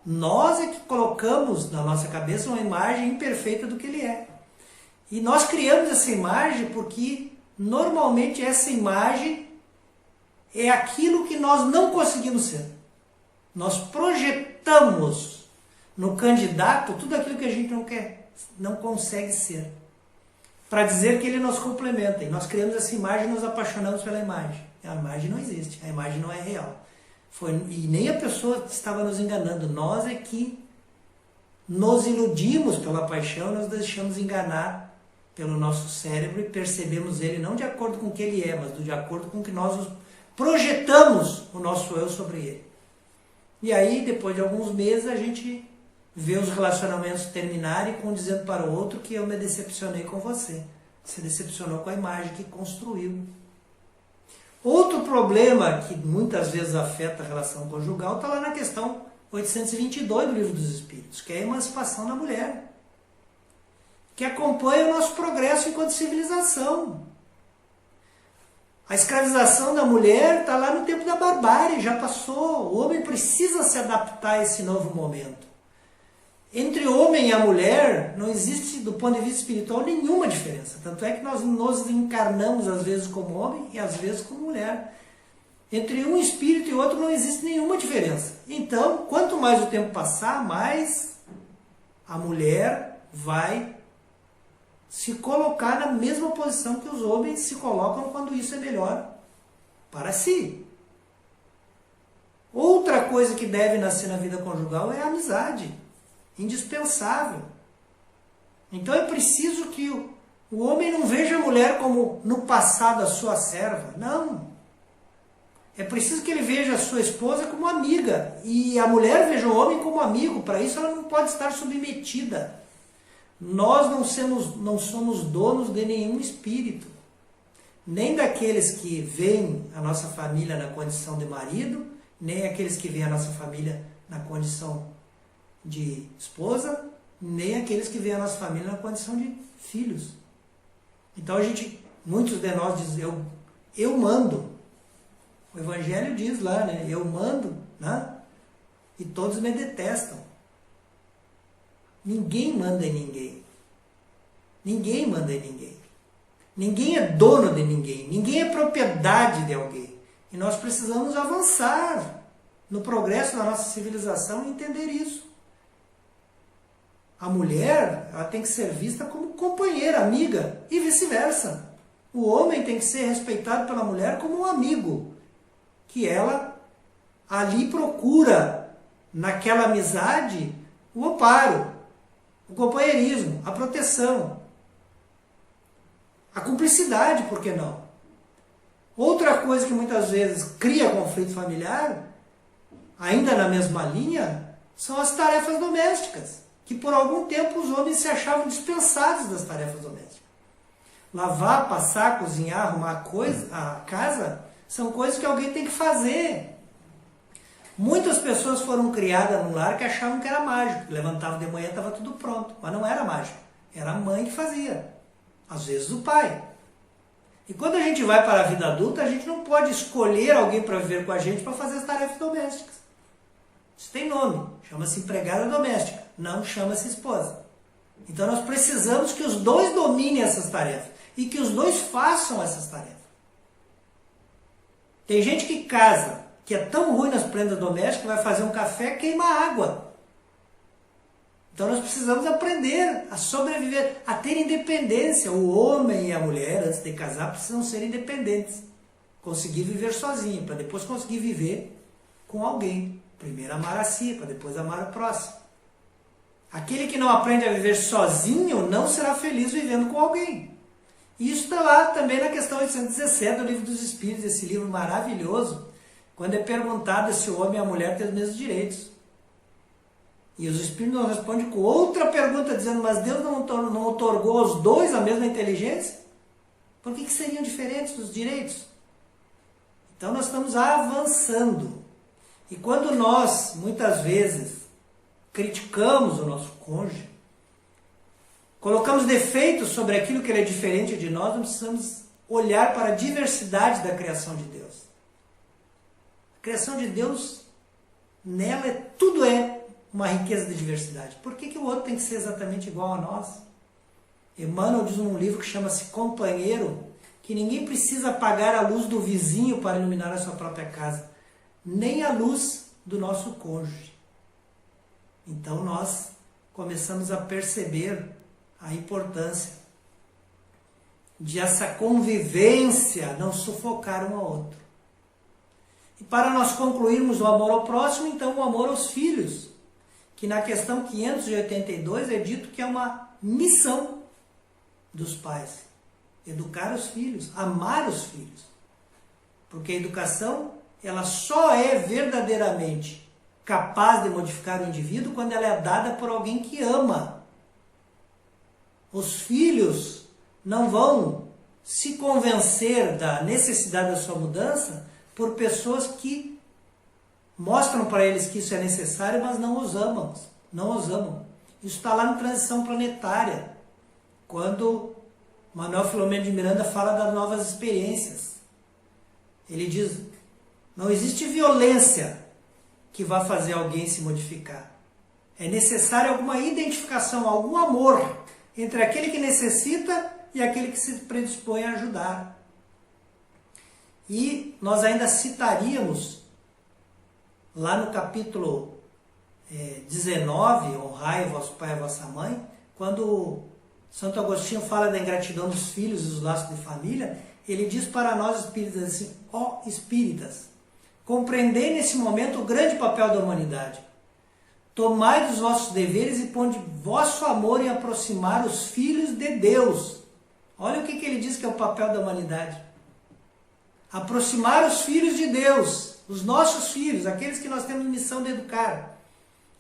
Nós é que colocamos na nossa cabeça uma imagem imperfeita do que ele é. E nós criamos essa imagem porque normalmente essa imagem é aquilo que nós não conseguimos ser. Nós projetamos no candidato tudo aquilo que a gente não quer, não consegue ser, para dizer que ele nos complementa. E nós criamos essa imagem e nos apaixonamos pela imagem. A imagem não existe, a imagem não é real. E nem a pessoa estava nos enganando, nós é que nos iludimos pela paixão, nos deixamos enganar pelo nosso cérebro e percebemos ele não de acordo com o que ele é, mas de acordo com o que nós projetamos o nosso eu sobre ele. E aí, depois de alguns meses, a gente vê os relacionamentos terminarem com um dizendo para o outro que eu me decepcionei com você. Se decepcionou com a imagem que construiu. Outro problema que muitas vezes afeta a relação conjugal está lá na questão 822 do Livro dos Espíritos, que é a emancipação da mulher, que acompanha o nosso progresso enquanto civilização. A escravização da mulher está lá no tempo da barbárie, já passou. O homem precisa se adaptar a esse novo momento. Entre o homem e a mulher não existe, do ponto de vista espiritual, nenhuma diferença. Tanto é que nós nos encarnamos às vezes como homem e às vezes como mulher. Entre um espírito e outro não existe nenhuma diferença. Então, quanto mais o tempo passar, mais a mulher vai se colocar na mesma posição que os homens se colocam quando isso é melhor para si. Outra coisa que deve nascer na vida conjugal é a amizade, indispensável. Então é preciso que o homem não veja a mulher como no passado a sua serva, não. É preciso que ele veja a sua esposa como amiga e a mulher veja o homem como amigo. Para isso ela não pode estar submetida. Nós não somos donos de nenhum espírito, nem daqueles que veem a nossa família na condição de marido, nem aqueles que veem a nossa família na condição de esposa, nem aqueles que veem a nossa família na condição de filhos. Então muitos de nós dizem, eu mando. O Evangelho diz lá, né? Eu mando, né? E todos me detestam. Ninguém manda em ninguém. Ninguém manda em ninguém. Ninguém é dono de ninguém. Ninguém é propriedade de alguém. E nós precisamos avançar no progresso da nossa civilização e entender isso. A mulher, ela tem que ser vista como companheira, amiga, e vice-versa. O homem tem que ser respeitado pela mulher como um amigo, que ela ali procura, naquela amizade, o amparo, o companheirismo, a proteção, a cumplicidade, por que não? Outra coisa que muitas vezes cria conflito familiar, ainda na mesma linha, são as tarefas domésticas, que por algum tempo os homens se achavam dispensados das tarefas domésticas. Lavar, passar, cozinhar, arrumar a casa, são coisas que alguém tem que fazer. Muitas pessoas foram criadas num lar que achavam que era mágico. Levantavam de manhã e estava tudo pronto. Mas não era mágico. Era a mãe que fazia. Às vezes o pai. E quando a gente vai para a vida adulta, a gente não pode escolher alguém para viver com a gente para fazer as tarefas domésticas. Isso tem nome. Chama-se empregada doméstica. Não chama-se esposa. Então nós precisamos que os dois dominem essas tarefas. E que os dois façam essas tarefas. Tem gente que casa, que é tão ruim nas prendas domésticas, que vai fazer um café, queima água. Então nós precisamos aprender a sobreviver, a ter independência. O homem e a mulher, antes de casar, precisam ser independentes. Conseguir viver sozinho, para depois conseguir viver com alguém. Primeiro amar a si, para depois amar o próximo. Aquele que não aprende a viver sozinho não será feliz vivendo com alguém. E isso está lá também na questão 817 do Livro dos Espíritos, esse livro maravilhoso, quando é perguntado se o homem e a mulher têm os mesmos direitos. E os Espíritos não respondem com outra pergunta, dizendo, mas Deus não otorgou aos dois a mesma inteligência? Por que seriam diferentes os direitos? Então nós estamos avançando. E quando nós, muitas vezes, criticamos o nosso cônjuge, colocamos defeitos sobre aquilo que ele é diferente de nós, nós precisamos olhar para a diversidade da criação de Deus. A criação de Deus, nela tudo é uma riqueza de diversidade. Por que o outro tem que ser exatamente igual a nós? Emmanuel diz num livro que chama-se Companheiro, que ninguém precisa apagar a luz do vizinho para iluminar a sua própria casa, nem a luz do nosso cônjuge. Então nós começamos a perceber a importância de essa convivência não sufocar um ao outro. E para nós concluirmos o amor ao próximo, então o amor aos filhos, que na questão 582 é dito que é uma missão dos pais. Educar os filhos, amar os filhos. Porque a educação, ela só é verdadeiramente capaz de modificar o indivíduo quando ela é dada por alguém que ama. Os filhos não vão se convencer da necessidade da sua mudança por pessoas que mostram para eles que isso é necessário, mas não os amam. Não os amam. Isso está lá no Transição Planetária, quando Manuel Filomeno de Miranda fala das novas experiências. Ele diz, não existe violência que vá fazer alguém se modificar. É necessário alguma identificação, algum amor entre aquele que necessita e aquele que se predispõe a ajudar. E nós ainda citaríamos, lá no capítulo 19, honrai vosso pai e vossa mãe, quando Santo Agostinho fala da ingratidão dos filhos e dos laços de família, ele diz para nós espíritas assim, ó espíritas, compreendei nesse momento o grande papel da humanidade. Tomai dos vossos deveres e ponde vosso amor em aproximar os filhos de Deus. Olha o que ele diz que é o papel da humanidade. Aproximar os filhos de Deus, os nossos filhos, aqueles que nós temos missão de educar.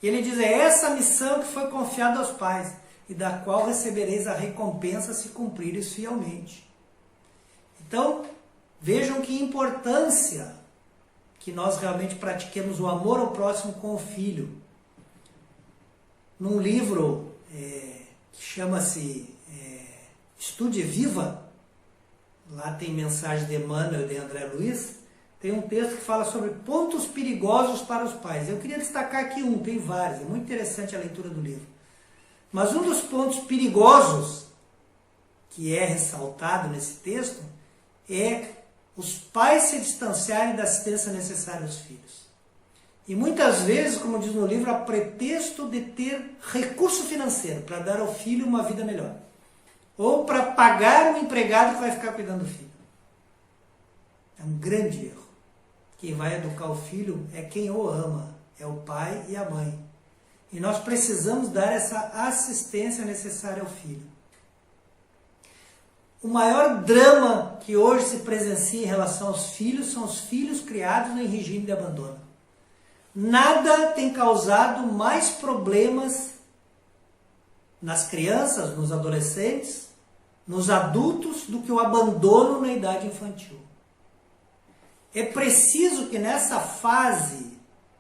Ele diz, é essa missão que foi confiada aos pais, e da qual recebereis a recompensa se cumprires fielmente. Então, vejam que importância que nós realmente pratiquemos o amor ao próximo com o filho. Num livro que chama-se Estude Viva, lá tem mensagem de Emmanuel e de André Luiz, tem um texto que fala sobre pontos perigosos para os pais. Eu queria destacar aqui um, tem vários, é muito interessante a leitura do livro. Mas um dos pontos perigosos que é ressaltado nesse texto é os pais se distanciarem da assistência necessária aos filhos. E muitas vezes, como diz no livro, a pretexto de ter recurso financeiro para dar ao filho uma vida melhor. Ou para pagar um empregado que vai ficar cuidando do filho. É um grande erro. Quem vai educar o filho é quem o ama, é o pai e a mãe. E nós precisamos dar essa assistência necessária ao filho. O maior drama que hoje se presencia em relação aos filhos são os filhos criados em regime de abandono. Nada tem causado mais problemas nas crianças, nos adolescentes, nos adultos, do que o abandono na idade infantil. É preciso que nessa fase,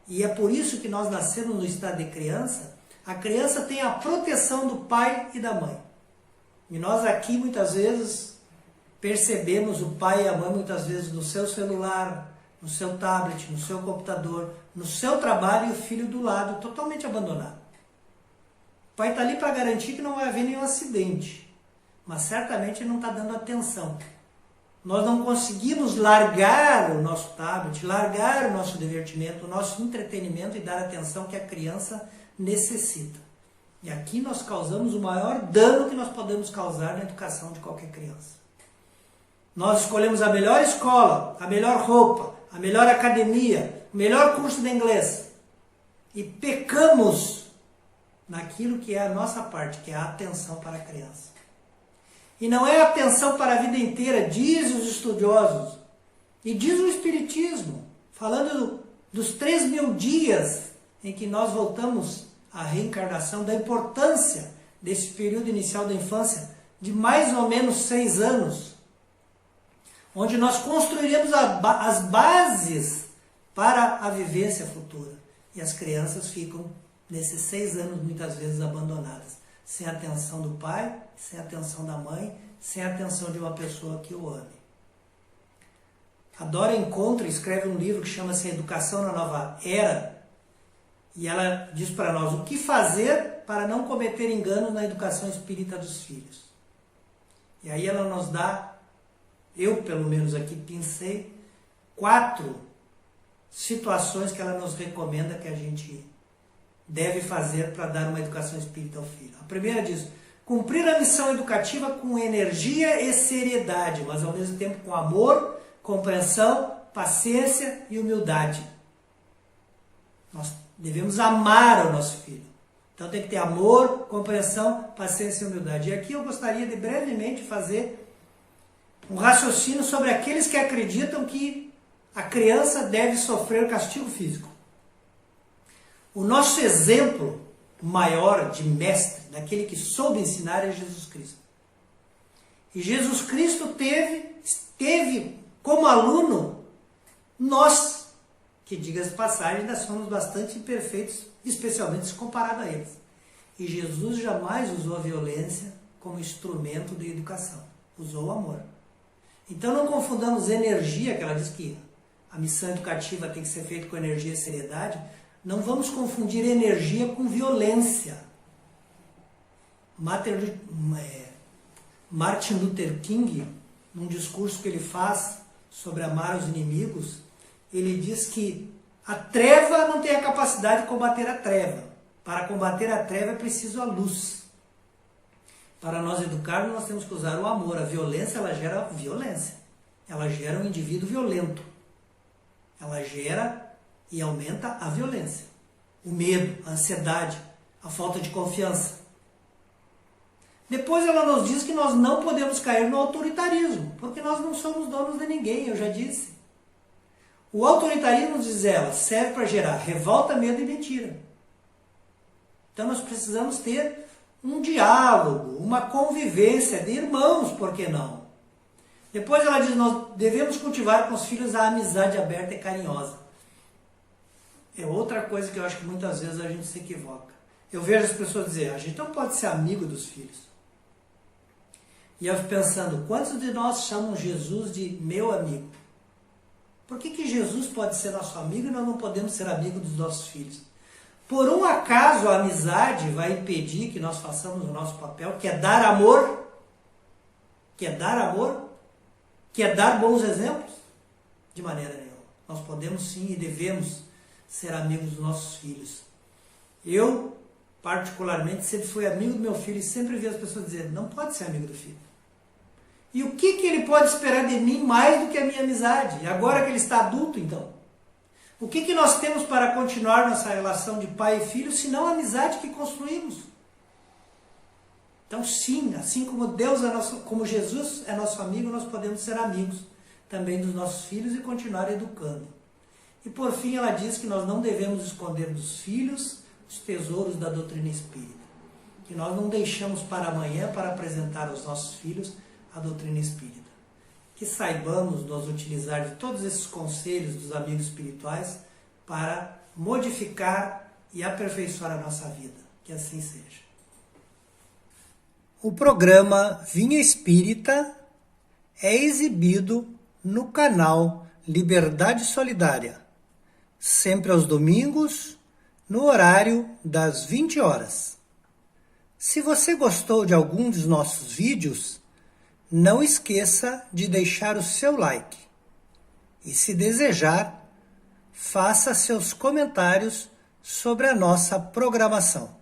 e é por isso que nós nascemos no estado de criança, a criança tenha a proteção do pai e da mãe. E nós aqui muitas vezes percebemos o pai e a mãe muitas vezes no seu celular, no seu tablet, no seu computador, no seu trabalho, e o filho do lado, totalmente abandonado. O pai está ali para garantir que não vai haver nenhum acidente, mas certamente ele não está dando atenção. nós não conseguimos largar o nosso tablet, largar o nosso divertimento, o nosso entretenimento e dar a atenção que a criança necessita. E aqui nós causamos o maior dano que nós podemos causar na educação de qualquer criança. Nós escolhemos a melhor escola, a melhor roupa, a melhor academia, o melhor curso de inglês. E pecamos naquilo que é a nossa parte, que é a atenção para a criança. E não é atenção para a vida inteira, diz os estudiosos, e diz o Espiritismo, falando dos 3.000 dias em que nós voltamos à reencarnação, da importância desse período inicial da infância, de mais ou menos 6 anos, onde nós construiremos as bases para a vivência futura. E as crianças ficam, nesses 6 anos, muitas vezes abandonadas, sem a atenção do pai, sem a atenção da mãe, sem a atenção de uma pessoa que o ame. A Dora Encontre escreve um livro que chama-se Educação na Nova Era, e ela diz para nós o que fazer para não cometer enganos na educação espírita dos filhos. E aí ela nos dá, eu pelo menos aqui pensei, 4 situações que ela nos recomenda que a gente deve fazer para dar uma educação espírita ao filho. A primeira diz: cumprir a missão educativa com energia e seriedade, mas ao mesmo tempo com amor, compreensão, paciência e humildade. Nós devemos amar o nosso filho. Então tem que ter amor, compreensão, paciência e humildade. E aqui eu gostaria de brevemente fazer um raciocínio sobre aqueles que acreditam que a criança deve sofrer castigo físico. O nosso exemplo maior de mestre, daquele que soube ensinar, é Jesus Cristo. E Jesus Cristo teve como aluno nós, que, diga-se de passagem, ainda somos bastante imperfeitos, especialmente se comparado a eles. E Jesus jamais usou a violência como instrumento de educação. Usou o amor. Então não confundamos energia, que ela diz que a missão educativa tem que ser feita com energia e seriedade. Não vamos confundir energia com violência. Martin Luther King, num discurso que ele faz sobre amar os inimigos, ele diz que a treva não tem a capacidade de combater a treva. Para combater a treva é preciso a luz. Para nós educarmos, nós temos que usar o amor. A violência, ela gera violência. Ela gera um indivíduo violento. Ela gera e aumenta a violência. O medo, a ansiedade, a falta de confiança. Depois ela nos diz que nós não podemos cair no autoritarismo, porque nós não somos donos de ninguém, eu já disse. O autoritarismo, diz ela, serve para gerar revolta, medo e mentira. Então nós precisamos ter um diálogo, uma convivência de irmãos, por que não? Depois ela diz, nós devemos cultivar com os filhos a amizade aberta e carinhosa. É outra coisa que eu acho que muitas vezes a gente se equivoca. Eu vejo as pessoas dizer, a gente não pode ser amigo dos filhos. E eu fico pensando, quantos de nós chamam Jesus de meu amigo? Por que Jesus pode ser nosso amigo e nós não podemos ser amigos dos nossos filhos? Por um acaso a amizade vai impedir que nós façamos o nosso papel, que é dar amor? Que é dar amor? Que é dar bons exemplos? De maneira nenhuma. Nós podemos sim e devemos ser amigos dos nossos filhos. Eu, particularmente, sempre fui amigo do meu filho e sempre vi as pessoas dizendo, não pode ser amigo do filho. E o que ele pode esperar de mim mais do que a minha amizade? E agora que ele está adulto, então? O que nós temos para continuar nossa relação de pai e filho, se não a amizade que construímos? Então sim, assim como Deus é nosso, como Jesus é nosso amigo, nós podemos ser amigos também dos nossos filhos e continuar educando. E por fim ela diz que nós não devemos esconder dos filhos os tesouros da doutrina espírita. Que nós não deixamos para amanhã para apresentar aos nossos filhos a doutrina espírita. Que saibamos nos utilizar de todos esses conselhos dos amigos espirituais para modificar e aperfeiçoar a nossa vida. Que assim seja. O programa Vinha Espírita é exibido no canal Liberdade Solidária, sempre aos domingos, no horário das 20 horas. Se você gostou de algum dos nossos vídeos, não esqueça de deixar o seu like. E se desejar, faça seus comentários sobre a nossa programação.